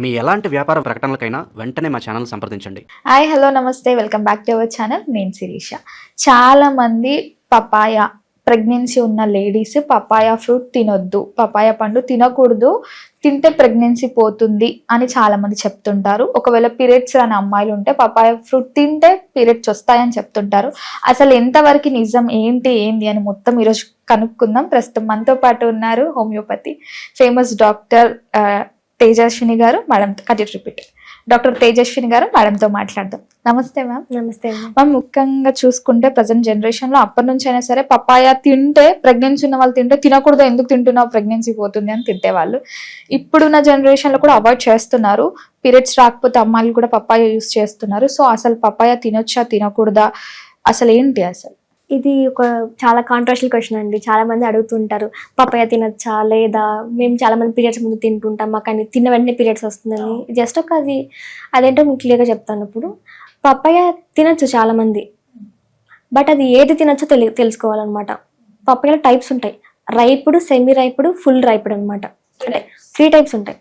మీ ఎలాంటి వ్యాపార ప్రకటనలకైనా వెంటనే మా ఛానల్ సంప్రదించండి. హాయ్ హలో నమస్తే, welcome back to our channel. నేను శిరీష. చాలా మంది పపాయ ప్రెగ్నెన్సీ ఉన్న లేడీస్ పపాయ ఫ్రూట్ తినొద్దు, పపాయ పండు తినకూడదు, తింటే ప్రెగ్నెన్సీ పోతుంది అని చాలా మంది చెప్తుంటారు. ఒకవేళ పీరియడ్స్ రాని అమ్మాయిలు ఉంటే పపాయ ఫ్రూట్ తింటే పీరియడ్స్ వస్తాయని చెప్తుంటారు. అసలు ఎంతవరకు నిజం, ఏంటి అని మొత్తం ఈరోజు కనుక్కుందాం. ప్రస్తుతం మనతో పాటు ఉన్నారు హోమియోపతి ఫేమస్ డాక్టర్ తేజస్విని గారు. మేడం రిపీట్ డాక్టర్ తేజస్విని గారు, మేడంతో మాట్లాడదాం. నమస్తే మ్యామ్. నమస్తే మ్యామ్, ముఖ్యంగా చూసుకుంటే ప్రజెంట్ జనరేషన్ లో అప్పటి నుంచి అయినా సరే పపాయ తింటే, ప్రెగ్నెన్సీ ఉన్న వాళ్ళు తింటే తినకూడదు, ఎందుకు తింటున్నావు ప్రెగ్నెన్సీ పోతుంది అని తింటేవాళ్ళు. ఇప్పుడున్న జనరేషన్ లో కూడా అవాయిడ్ చేస్తున్నారు. పీరియడ్స్ రాకపోతే అమ్మాయిలు కూడా పపాయ యూస్ చేస్తున్నారు. సో అసలు పపాయ తినొచ్చా తినకూడదా, అసలు ఏంటి అసలు? ఇది ఒక చాలా కాంట్రవర్షియల్ క్వశ్చన్ అండి. చాలా మంది అడుగుతుంటారు, పపాయ తినచ్చా లేదా, మేము చాలా మంది పీరియడ్స్ ముందు తింటుంటాం, మాకు అని తిన్న వెంటనే పీరియడ్స్ వస్తుందని. జస్ట్ ఒక అదేంటో మీకు క్లియర్గా చెప్తాను. ఇప్పుడు పపాయ తినచ్చు చాలా మంది, బట్ అది ఏది తినచ్చో తెలుసుకోవాలన్నమాట. పపాయలో టైప్స్ ఉంటాయి, రైపుడు, సెమీ రైపుడు, ఫుల్ రైపుడు అనమాట. అంటే 3 టైప్స్ ఉంటాయి.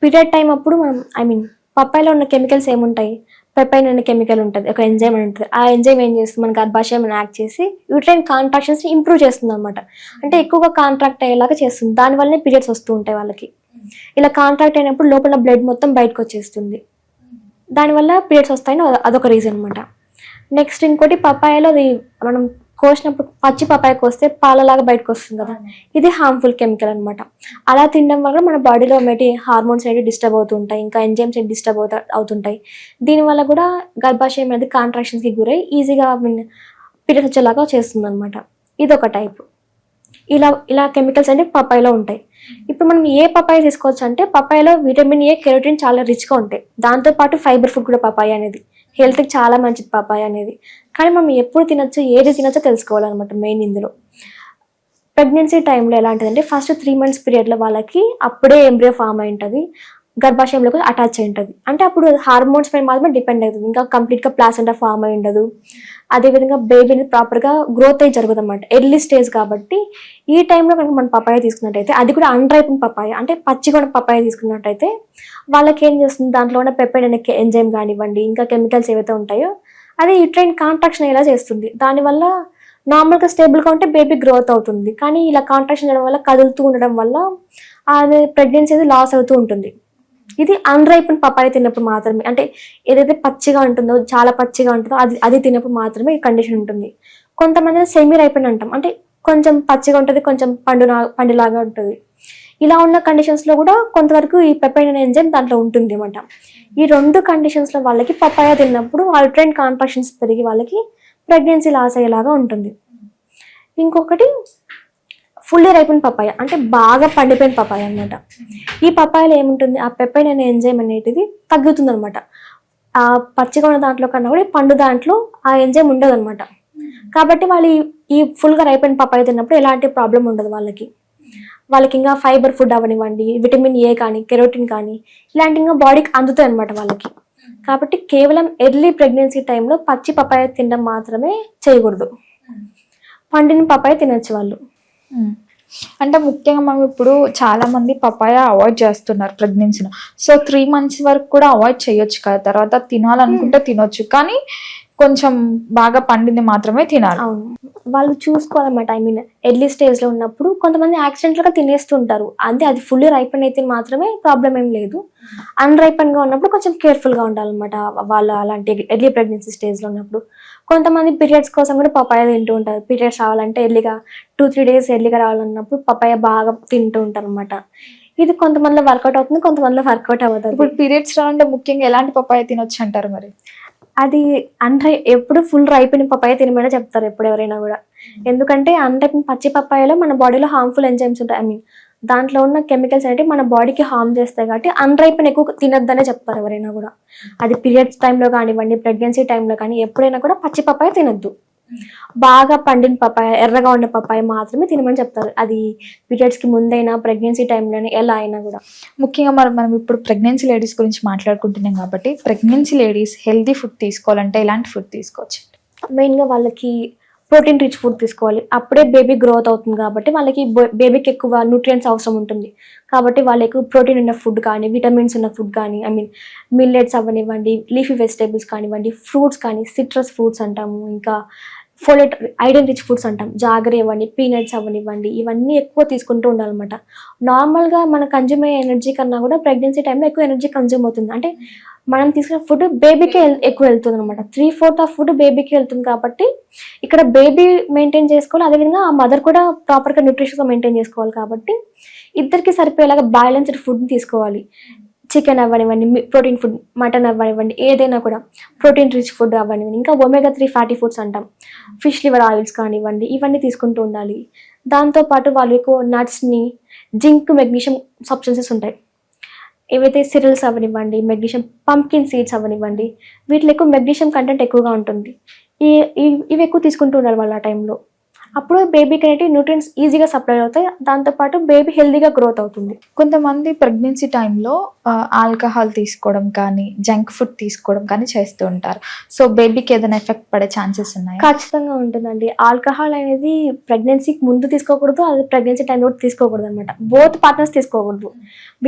పీరియడ్ టైం అప్పుడు మనం పపాయలో ఉన్న కెమికల్స్ ఏముంటాయి, పెపైన్ అనే కెమికల్ ఉంటుంది, ఒక ఎంజైమ్ అని ఉంటుంది. ఆ ఎంజైమ్ ఏం చేస్తుంది, మన గర్భాశయం యాక్ట్ చేసి యూట్రైన్ కాంట్రాక్షన్స్ ఇంప్రూవ్ చేస్తుంది అనమాట. అంటే ఎక్కువగా కాంట్రాక్ట్ అయ్యేలాగా చేస్తుంది. దానివల్లనే పీరియడ్స్ వస్తూ ఉంటాయి వాళ్ళకి. ఇలా కాంట్రాక్ట్ అయినప్పుడు లోపల బ్లడ్ మొత్తం బయటకు వచ్చేస్తుంది, దానివల్ల పీరియడ్స్ వస్తాయని అదొక రీజన్ అనమాట. నెక్స్ట్ ఇంకోటి, పపాయలో అది మనం కోసినప్పుడు పచ్చి పపాయ కోస్తే పాలలాగా బయటకు వస్తుంది కదా, ఇది హార్మ్ఫుల్ కెమికల్ అనమాట. అలా తినడం వల్ల మన బాడీలో హార్మోన్స్ అనేవి డిస్టర్బ్ అవుతుంటాయి, ఇంకా ఎంజైమ్స్ అనేవి డిస్టర్బ్ అవుతుంటాయి. దీనివల్ల కూడా గర్భాశయం అనేది కాంట్రాక్షన్స్కి గురై ఈజీగా పీరియడ్స్ వచ్చేలాగా చేస్తుంది అనమాట. ఇది ఒక టైప్. ఇలా కెమికల్స్ అనేవి పపాయలో ఉంటాయి. ఇప్పుడు మనం ఏ పపాయ తీసుకోవచ్చు అంటే, పపాయలో విటమిన్ ఏ, కెరోటిన్ చాలా రిచ్గా ఉంటాయి. దాంతోపాటు ఫైబర్ ఫుడ్ కూడా పపాయ అనేది హెల్త్కి చాలా మంచిది పపాయ అనేది. కానీ మనం ఎప్పుడు తినచ్చు, ఏది తినచ్చో తెలుసుకోవాలన్నమాట మెయిన్ ఇందులో. ప్రెగ్నెన్సీ టైంలో ఎలాంటిదంటే, ఫస్ట్ 3 months పీరియడ్లో వాళ్ళకి అప్పుడే ఎంబ్రియో ఫామ్ అయి ఉంటుంది, గర్భాశయంలోకి అటాచ్ అయి ఉంటుంది. అంటే అప్పుడు హార్మోన్స్ పైన మాత్రమే డిపెండ్ అవుతుంది, ఇంకా కంప్లీట్గా ప్లాసెంటా ఫామ్ అయి ఉండదు. అదేవిధంగా బేబీ అనేది ప్రాపర్గా గ్రోత్ అయి జరుగుతుంది అన్నమాట, ఎర్లీ స్టేజ్ కాబట్టి. ఈ టైంలో కనుక మనం పపాయ తీసుకున్నట్టయితే, అది కూడా అన్రైపెన్ పపాయ, అంటే పచ్చిగా ఉన్న పపాయ తీసుకున్నట్టయితే వాళ్ళకి ఏం చేస్తుంది, దాంట్లో ఉన్న పెపైన్ అనే ఎంజైమ్ కానివ్వండి, ఇంకా కెమికల్స్ ఏవైతే ఉంటాయో అది యూట్రైన్ కాంట్రాక్షన్ అయ్యేలా చేస్తుంది. దానివల్ల నార్మల్గా స్టేబుల్గా ఉంటే బేబీ గ్రోత్ అవుతుంది. కానీ ఇలా కాంట్రాక్షన్ చేయడం వల్ల, కదులుతూ ఉండడం వల్ల అది ప్రెగ్నెన్సీ అనేది లాస్ అవుతూ ఉంటుంది. ఇది అన్రైపెన్ పపాయ తిన్నప్పుడు మాత్రమే, అంటే ఏదైతే పచ్చిగా ఉంటుందో, చాలా పచ్చిగా ఉంటుందో అది తిన్నప్పుడు మాత్రమే ఈ కండిషన్ ఉంటుంది. కొంతమంది సెమీ రైపెన్ అంటాం, అంటే కొంచెం పచ్చిగా ఉంటుంది, కొంచెం పండులాగా ఉంటుంది. ఇలా ఉన్న కండిషన్స్లో కూడా కొంతవరకు ఈ పెపైన్ అనే ఎంజైమ్ దాంట్లో ఉంటుంది అన్నమాట. ఈ 2 కండిషన్స్లో వాళ్ళకి పపాయ తిన్నప్పుడు యూట్రైన్ కాంట్రాక్షన్స్ పెరిగి వాళ్ళకి ప్రెగ్నెన్సీ లాస్ అయ్యేలాగా ఉంటుంది. ఇంకొకటి ఫుల్లీ రైపెన్ పపాయ, అంటే బాగా పండిపోయిన పపాయ అనమాట. ఈ పపాయలో ఏముంటుంది, ఆ పెపైన్ అనే ఎంజైమ్ అనేది తగ్గుతుంది అనమాట. ఆ పచ్చిగా ఉన్న దాంట్లో కన్నా కూడా పండు దాంట్లో ఆ ఎంజైమ్ ఉండదు అనమాట. కాబట్టి వాళ్ళు ఈ ఫుల్గా రైపెన్ పపాయ తిన్నప్పుడు ఎలాంటి ప్రాబ్లం ఉండదు వాళ్ళకి ఇంకా ఫైబర్ ఫుడ్ అవనివ్వండి, విటమిన్ ఏ కానీ, కెరోటిన్ కానీ, ఇలాంటి ఇంకా బాడీకి అందుతాయి అనమాట వాళ్ళకి. కాబట్టి కేవలం ఎర్లీ ప్రెగ్నెన్సీ టైంలో పచ్చి పపాయ తినడం మాత్రమే చేయకూడదు, పండిన పపాయ తినచ్చు వాళ్ళు. అంటే ముఖ్యంగా మనం ఇప్పుడు చాలా మంది పపాయ అవాయిడ్ చేస్తున్నారు ప్రెగ్నెన్సీలో. సో 3 months వరకు కూడా అవాయిడ్ చేయొచ్చు కదా, తర్వాత తినాలనుకుంటే తినొచ్చు, కానీ కొంచెం బాగా పండింది మాత్రమే తినాలి. అవును, వాళ్ళు చూసుకోవాలన్నమాట. ఎర్లీ స్టేజ్లో ఉన్నప్పుడు కొంతమంది యాక్సిడెంట్లుగా తినేస్తుంటారు, అది ఫుల్లీ రైపెన్ అయితే మాత్రమే ప్రాబ్లం ఏం లేదు. అన్రైపెన్గా ఉన్నప్పుడు కొంచెం కేర్ఫుల్గా ఉండాలన్నమాట వాళ్ళు, అలాంటి ఎర్లీ ప్రెగ్నెన్సీ స్టేజ్లో ఉన్నప్పుడు. కొంతమంది పీరియడ్స్ కోసం కూడా పపాయ తింటూ ఉంటారు. పీరియడ్స్ రావాలంటే ఎర్లీగా 2-3 days ఎర్లీగా రావాలన్నప్పుడు పపాయ బాగా తింటూ ఉంటారు అనమాట. ఇది కొంతమందిలో వర్కౌట్ అవుతుంది, కొంతమందిలో వర్కౌట్ అవ్వదు. ఇప్పుడు పీరియడ్స్ రావాలంటే ముఖ్యంగా ఎలాంటి పపాయ తినొచ్చు అంటారు మరి? అది ఎప్పుడు ఫుల్ రైపెన్ పపాయ తినమని చెప్తారు ఎప్పుడు ఎవరైనా కూడా. ఎందుకంటే అన్రైపెన్ పచ్చి పపాయలో మన బాడీలో హార్మ్ఫుల్ ఎంజైమ్స్ ఉంటాయి, దాంట్లో ఉన్న కెమికల్స్ అనేవి మన బాడీకి హార్మ్ చేస్తాయి. కాబట్టి అన్రైపెన్ ఎక్కువ తినొద్దనే చెప్తారు ఎవరైనా కూడా. అది పీరియడ్స్ టైంలో కానివ్వండి, ప్రెగ్నెన్సీ టైంలో కానీ ఎప్పుడైనా కూడా పచ్చి పపాయ తినొద్దు. బాగా పండిన పపాయ, ఎర్రగా ఉండే పపాయ మాత్రమే తినమని చెప్తారు. అది పీరియడ్స్కి ముందైనా, ప్రెగ్నెన్సీ టైంలోనే, ఎలా అయినా కూడా. ముఖ్యంగా మనం ఇప్పుడు ప్రెగ్నెన్సీ లేడీస్ గురించి మాట్లాడుకుంటున్నాం కాబట్టి, ప్రెగ్నెన్సీ లేడీస్ హెల్దీ ఫుడ్ తీసుకోవాలంటే ఎలాంటి ఫుడ్ తీసుకోవచ్చు? మెయిన్గా వాళ్ళకి ప్రోటీన్ రిచ్ ఫుడ్ తీసుకోవాలి. అప్పుడే బేబీ గ్రోత్ అవుతుంది కాబట్టి వాళ్ళకి బేబీకి ఎక్కువ న్యూట్రియంట్స్ అవసరం ఉంటుంది. కాబట్టి వాళ్ళకి ప్రోటీన్ ఉన్న ఫుడ్ కానీ, విటమిన్స్ ఉన్న ఫుడ్ కానీ, మిల్లెట్స్ అవ్వనివ్వండి, లీఫీ వెజిటేబుల్స్ కానివ్వండి, ఫ్రూట్స్ కానీ, సిట్రస్ ఫ్రూట్స్ అంటాము, ఇంకా ఫోలేట్ ఐరన్ రిచ్ ఫుడ్స్ అంటాం, జాగరీ అవ్వండి, పీనట్స్ అవ్వనివ్వండి, ఇవన్నీ ఎక్కువ తీసుకుంటూ ఉండాలన్నమాట. నార్మల్గా మన కన్జ్యూమ్ అయ్యే ఎనర్జీ కన్నా కూడా ప్రెగ్నెన్సీ టైంలో ఎక్కువ ఎనర్జీ కన్జ్యూమ్ అవుతుంది. అంటే మనం తీసుకునే ఫుడ్ బేబీకే ఎక్కువ వెళ్తుంది అనమాట. 3/4 ఆఫ్ ఫుడ్ బేబీకి వెళ్తుంది కాబట్టి ఇక్కడ బేబీ మెయింటైన్ చేసుకోవాలి, అదేవిధంగా ఆ మదర్ కూడా ప్రాపర్గా న్యూట్రిషన్గా మెయింటైన్ చేసుకోవాలి. కాబట్టి ఇద్దరికి సరిపోయేలాగా బ్యాలెన్స్డ్ ఫుడ్ తీసుకోవాలి. చికెన్ అవ్వనివ్వండి, ప్రోటీన్ ఫుడ్, మటన్ అవ్వనివ్వండి, ఏదైనా కూడా ప్రోటీన్ రిచ్ ఫుడ్ అవ్వనివ్వండి, ఇంకా ఒమేగా-3 ఫ్యాటీ ఫుడ్స్ అంటాం, ఫిష్ లివర్ ఆయిల్స్ కానివ్వండి, ఇవన్నీ తీసుకుంటూ ఉండాలి. దాంతోపాటు వాళ్ళు ఎక్కువ నట్స్ని, జింక్, మెగ్నీషియం సబ్స్టెన్సెస్ ఉంటాయి, ఏవైతే సిరియల్స్ అవ్వనివ్వండి, మెగ్నీషియం, పంప్కిన్ సీడ్స్ అవ్వనివ్వండి, వీటిలో ఎక్కువ మెగ్నీషియం కంటెంట్ ఎక్కువగా ఉంటుంది. ఇవి ఎక్కువ తీసుకుంటూ ఉండాలి వాళ్ళు ఆ టైంలో. అప్పుడు బేబీకి అనేవి న్యూట్రియన్స్ ఈజీగా సప్లై అవుతాయి, దాంతోపాటు బేబీ హెల్దీగా గ్రోత్ అవుతుంది. కొంతమంది ప్రెగ్నెన్సీ టైంలో ఆల్కహాల్ తీసుకోవడం కానీ, జంక్ ఫుడ్ తీసుకోవడం కానీ చేస్తూ ఉంటారు. సో బేబీకి ఏదైనా ఎఫెక్ట్ పడే ఛాన్సెస్ ఉన్నాయి? ఖచ్చితంగా ఉంటుందండి. ఆల్కహాల్ అనేది ప్రెగ్నెన్సీకి ముందు తీసుకోకూడదు, అది ప్రెగ్నెన్సీ టైంలో కూడా తీసుకోకూడదు అనమాట. బోత్ పార్ట్నర్స్ తీసుకోకూడదు.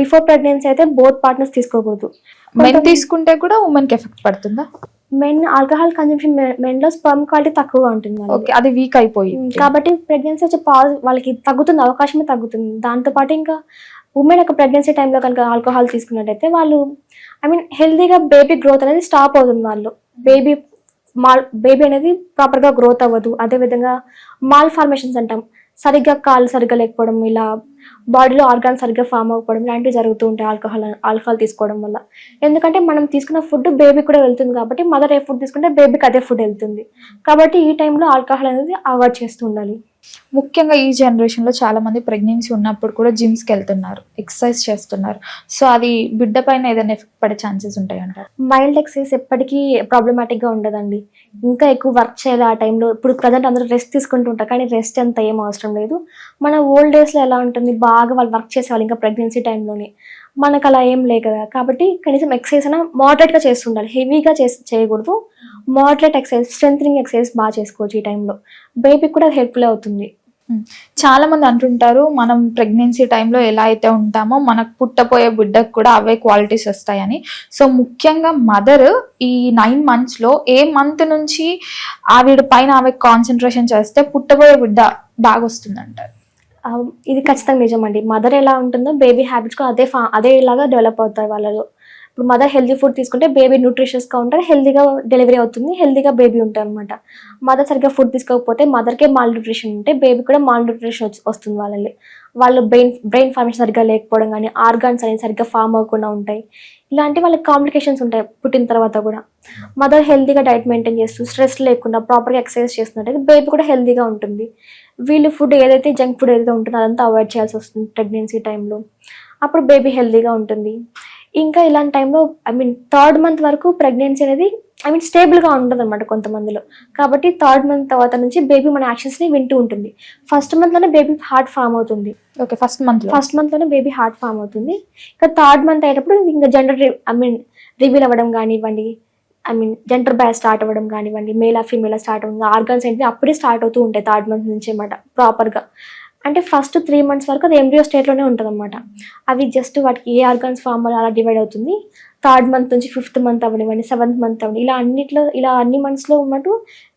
బిఫోర్ ప్రెగ్నెన్సీ అయితే బోత్ పార్ట్నర్స్ తీసుకోకూడదు. మెన్ తీసుకుంటే కూడా ఉమెన్కి ఎఫెక్ట్ పడుతుందా? మెన్ ఆల్కహాల్ కన్జంప్షన్ మెన్లో స్పర్మ్ క్వాలిటీ తక్కువగా ఉంటుంది. ఓకే, అది వీక్ అయిపోయింది కాబట్టి ప్రెగ్నెన్సీ వచ్చే వాళ్ళకి తగ్గుతుంది, అవకాశమే తగ్గుతుంది. దాంతోపాటు ఇంకా ఉమెన్ ఒక ప్రెగ్నెన్సీ టైంలో కనుక ఆల్కహాల్ తీసుకున్నట్టయితే వాళ్ళు హెల్దీగా బేబీ గ్రోత్ అనేది స్టాప్ అవుతుంది. వాళ్ళు బేబీ అనేది ప్రాపర్గా గ్రోత్ అవ్వదు. అదేవిధంగా మాల్ ఫార్మేషన్స్ అంటాం, సరిగ్గా కాళ్ళు సరిగ్గా లేకపోవడం, ఇలా బాడీలో ఆర్గాన్స్ సరిగ్గా ఫామ్ అవ్వకపోవడం, ఇలాంటివి జరుగుతూ ఉంటాయి ఆల్కహాల్ తీసుకోవడం వల్ల. ఎందుకంటే మనం తీసుకున్న ఫుడ్ బేబీ కూడా వెళ్తుంది కాబట్టి మదర్ ఏ ఫుడ్ తీసుకుంటే బేబీకి అదే ఫుడ్ వెళ్తుంది. కాబట్టి ఈ టైంలో ఆల్కహాల్ అనేది అవాయిడ్ చేస్తూ ఉండాలి. ముఖ్యంగా ఈ జనరేషన్లో చాలా మంది ప్రెగ్నెన్సీ ఉన్నప్పుడు కూడా జిమ్స్కి వెళ్తున్నారు, ఎక్సర్సైజ్ చేస్తున్నారు. సో అది బిడ్డ పైన ఏదైనా ఎఫెక్ట్ పడే ఛాన్సెస్ ఉంటాయంటారు? మైల్డ్ ఎక్సర్సైజ్ ఎప్పటికీ ప్రాబ్లమాటిక్గా ఉండదండి. ఇంకా ఎక్కువ వర్క్ చేయాలి ఆ టైంలో. ఇప్పుడు ప్రజెంట్ అందరూ రెస్ట్ తీసుకుంటుంటారు, కానీ రెస్ట్ అంత ఏం అవసరం లేదు. మన ఓల్డ్ డేస్లో ఎలా ఉంటుంది, బాగా వాళ్ళు వర్క్ చేసేవాళ్ళు ఇంకా ప్రెగ్నెన్సీ టైంలోనే. మనకు అలా ఏం లేదు కదా, కాబట్టి కనీసం ఎక్సర్సైజ్ అయినా మోడరేట్గా చేస్తుండాలి, హెవీగా చేయకూడదు. మోడరేట్ ఎక్సర్సైజ్, స్ట్రెంథనింగ్ ఎక్సర్సైజ్ బాగా చేసుకోవచ్చు. ఈ టైంలో బేబీకి కూడా హెల్ప్ఫుల్ అవుతుంది. చాలా మంది అంటుంటారు, మనం ప్రెగ్నెన్సీ టైంలో ఎలా అయితే ఉంటామో మనకు పుట్టపోయే బిడ్డకు కూడా అవే క్వాలిటీస్ వస్తాయని. సో ముఖ్యంగా మదర్ ఈ 9 monthsలో ఏ మంత్ నుంచి ఆవిడ పైన ఆమె కాన్సన్ట్రేషన్ చేస్తే పుట్టబోయే బిడ్డ బాగా వస్తుంది అంటారు? ఇది ఖచ్చితంగా నిజం అండి. మదర్ ఎలా ఉంటుందో బేబీ హ్యాబిట్స్ కూడా అదేలాగా డెవలప్ అవుతాయి వాళ్ళలో. ఇప్పుడు మదర్ హెల్దీ ఫుడ్ తీసుకుంటే బేబీ న్యూట్రిషియస్గా ఉంటుంది, హెల్దీగా డెలివరీ అవుతుంది, హెల్దీగా బేబీ ఉంటుంది అనమాట. మదర్ సరిగ్గా ఫుడ్ తీసుకోకపోతే మదర్కే మాల్ న్యూట్రిషన్ ఉంటే బేబీ కూడా మాల్ న్యూట్రిషన్ వస్తుంది వాళ్ళు బ్రెయిన్ ఫార్మేషన్ సరిగ్గా లేకపోవడం కానీ, ఆర్గాన్స్ అనేది సరిగ్గా ఫామ్ అవ్వకుండా ఉంటాయి. ఇలాంటి వాళ్ళకి కాంప్లికేషన్స్ ఉంటాయి పుట్టిన తర్వాత కూడా. మదర్ హెల్దీగా డైట్ మెయింటైన్ చేస్తూ స్ట్రెస్ లేకుండా ప్రాపర్గా ఎక్సర్సైజ్ చేస్తున్నట్టయితే బేబీ కూడా హెల్దీగా ఉంటుంది. వీళ్ళు ఫుడ్ ఏదైతే జంక్ ఫుడ్ ఏదైతే ఉంటుందో అదంతా అవాయిడ్ చేయాల్సి వస్తుంది ప్రెగ్నెన్సీ టైంలో. అప్పుడు బేబీ హెల్దీగా ఉంటుంది. ఇంకా ఇలాంటి టైంలో 3rd month వరకు ప్రెగ్నెన్సీ అనేది స్టేబుల్గా ఉంటుంది అనమాట కొంతమందిలో. కాబట్టి 3rd month తర్వాత నుంచి బేబీ మన యాక్షన్స్ని వింటూ ఉంటుంది. 1st monthలోనే బేబీ హార్ట్ ఫామ్ అవుతుంది. ఓకే, ఫస్ట్ మంత్లోనే బేబీ హార్ట్ ఫామ్ అవుతుంది. ఇంకా 3rd month అయ్యేటప్పుడు ఇంకా జెండర్ రివీల్ అవ్వడం కానివ్వండి, జెండర్ బయాస్ స్టార్ట్ అవ్వడం కానివ్వండి, మేలా ఫీమేలా స్టార్ట్ అవ్వడం, ఆర్గాన్స్ ఏంటి అప్పుడే స్టార్ట్ అవుతూ ఉంటాయి 3rd month నుంచి అన్నమాట ప్రాపర్గా. అంటే ఫస్ట్ 3 months వరకు అది ఎంబ్రియో స్టేట్లోనే ఉంటుంది అనమాట. అవి జస్ట్ వాటికి ఏ ఆర్గాన్స్ ఫామ్ అలా డివైడ్ అవుతుంది. 3rd month నుంచి 5th month అవ్వనివ్వండి, 7th month అవ్వండి, ఇలా అన్ని మంత్స్లో ఉన్నట్టు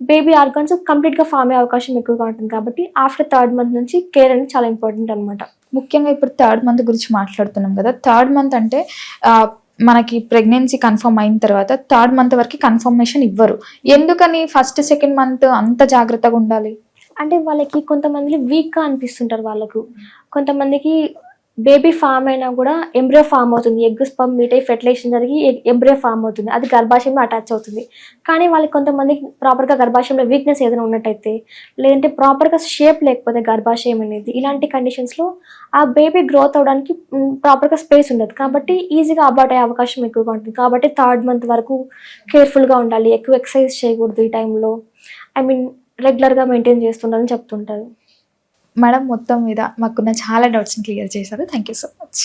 బేబీ ఆర్గాన్స్ కంప్లీట్గా ఫామ్ అయ్యే అవకాశం ఎక్కువగా ఉంటుంది. కాబట్టి ఆఫ్టర్ 3rd month నుంచి కేర్ అనేది చాలా ఇంపార్టెంట్ అనమాట. ముఖ్యంగా ఇప్పుడు 3rd month గురించి మాట్లాడుతున్నాం కదా. 3rd month అంటే మనకి ప్రెగ్నెన్సీ కన్ఫర్మ్ అయిన తర్వాత 3rd month వరకు కన్ఫర్మేషన్ ఇవ్వరు. ఎందుకని 1st, 2nd month అంత జాగ్రత్తగా ఉండాలి? అంటే వాళ్ళకి కొంతమంది వీక్గా అనిపిస్తుంటారు. వాళ్ళకు కొంతమందికి బేబీ ఫామ్ అయినా కూడా ఎంబ్రియో ఫామ్ అవుతుంది, ఎగ్ స్పర్మ్ మీట్ అయ్యి ఫెర్టిలైజేషన్ జరిగి ఎంబ్రియో ఫామ్ అవుతుంది, అది గర్భాశయంలో అటాచ్ అవుతుంది. కానీ వాళ్ళకి కొంతమందికి ప్రాపర్గా గర్భాశయంలో వీక్నెస్ ఏదైనా ఉన్నట్టయితే, లేదంటే ప్రాపర్గా షేప్ లేకపోతే గర్భాశయం అనేది, ఇలాంటి కండిషన్స్లో ఆ బేబీ గ్రోత్ అవడానికి ప్రాపర్గా స్పేస్ ఉండదు. కాబట్టి ఈజీగా అబార్ట్ అయ్యే అవకాశం ఎక్కువగా ఉంటుంది. కాబట్టి 3rd month వరకు కేర్ఫుల్గా ఉండాలి, ఎక్కువ ఎక్సర్సైజ్ చేయకూడదు. ఈ టైంలో రెగ్యులర్గా మెయింటైన్ చేస్తుండాలని చెప్తుంటారు. మేడం, మొత్తం మీద మాకున్న చాలా డౌట్స్ని క్లియర్ చేశారు. Thank you so much.